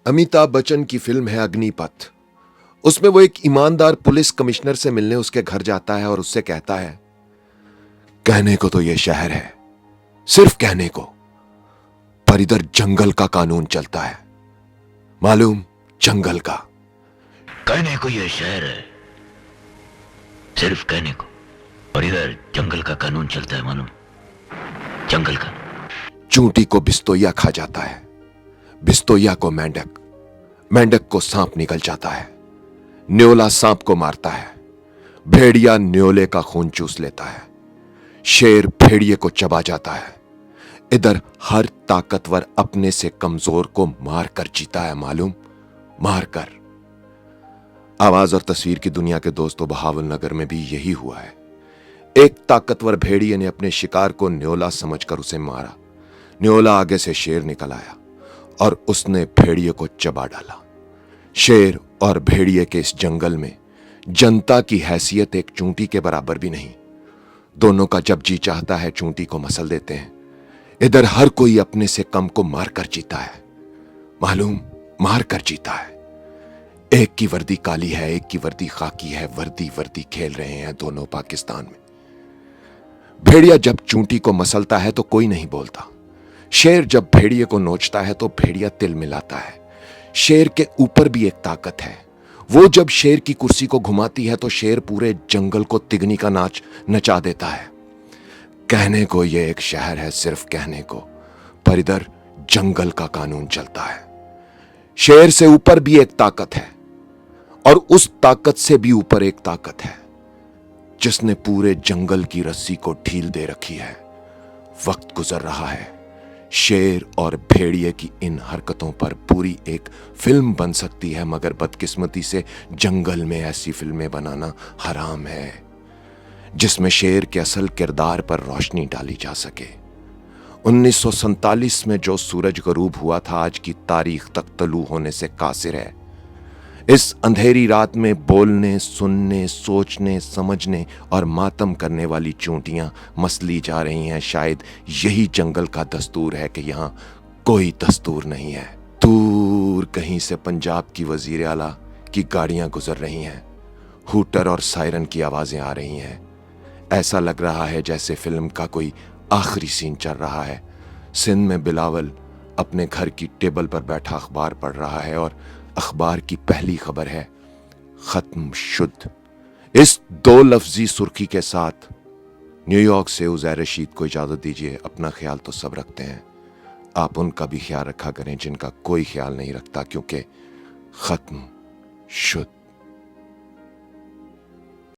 अमिताभ बच्चन की फिल्म है अग्निपथ। उसमें वो एक ईमानदार पुलिस कमिश्नर से मिलने उसके घर जाता है और उससे कहता है, कहने को तो ये शहर है, सिर्फ कहने को, पर इधर जंगल का कानून चलता है। मालूम, जंगल का। कहने को ये शहर है, सिर्फ कहने को, और इधर जंगल का कानून चलता है। मालूम, जंगल का। चूंटी को बिस्तोया खा जाता है, बिस्तोया को मेंढक, मेंढक को सांप निकल जाता है, न्योला सांप को मारता है, भेड़िया न्योले का खून चूस लेता है, शेर भेड़िए को चबा जाता है। इधर हर ताकतवर अपने से कमजोर को मार कर जीता है। मालूम, मार कर। आवाज और तस्वीर की दुनिया के दोस्तों, बहावलनगर में भी यही हुआ है। एक ताकतवर भेड़िए ने अपने शिकार को न्योला समझकर उसे मारा। न्योला आगे से शेर निकल आया और उसने भेड़िए को चबा डाला। शेर और भेड़िए के इस जंगल में जनता की हैसियत एक चूंटी के बराबर भी नहीं। दोनों का जब जी चाहता है चूंटी को मसल देते हैं। इधर हर कोई अपने से कम को मार कर जीता है। मालूम, मार कर जीता है। एक की वर्दी काली है, एक की वर्दी खाकी है, वर्दी वर्दी खेल रहे हैं दोनों पाकिस्तान में। भेड़िया जब चूंटी को मसलता है तो कोई नहीं बोलता। शेर जब भेड़िए को नोचता है तो भेड़िया तिल मिलाता है। शेर के ऊपर भी एक ताकत है। वो जब शेर की कुर्सी को घुमाती है तो शेर पूरे जंगल को तिगनी का नाच नचा देता है। कहने को ये एक शहर है, सिर्फ कहने को, पर इधर जंगल का कानून चलता है। शेर से ऊपर भी एक ताकत है, और उस ताकत से भी ऊपर एक ताकत है जिसने पूरे जंगल की रस्सी को ढील दे रखी है। वक्त गुजर रहा है। शेर और भेड़िए की इन हरकतों पर पूरी एक फिल्म बन सकती है, मगर बदकिस्मती से जंगल में ऐसी फिल्में बनाना हराम है जिसमें शेर के असल किरदार पर रोशनी डाली जा सके। 1947 में जो सूरज गरूब हुआ था आज की तारीख तक तलू होने से कासिर है। इस अंधेरी रात में बोलने, सुनने, सोचने, समझने और मातम करने वाली चूंटियां मसली जा रही हैं। शायद यही जंगल का दस्तूर है कि यहां कोई दस्तूर नहीं है। दूर कहीं से पंजाब की वजीर आला की गाड़ियां गुजर रही हैं। हूटर और सायरन की आवाजें आ रही हैं। ऐसा लग रहा है जैसे फिल्म का कोई आखिरी सीन चल रहा है। सिंध में बिलावल अपने घर की टेबल पर बैठा अखबार पढ़ रहा है और अखबार की पहली खबर है, खत्म शुद्ध। इस दो लफ्जी सुर्खी के साथ न्यूयॉर्क से उज़ैर रशीद को इजाजत दीजिए। अपना ख्याल तो सब रखते हैं, आप उनका भी ख्याल रखा करें जिनका कोई ख्याल नहीं रखता, क्योंकि खत्म शुद्ध।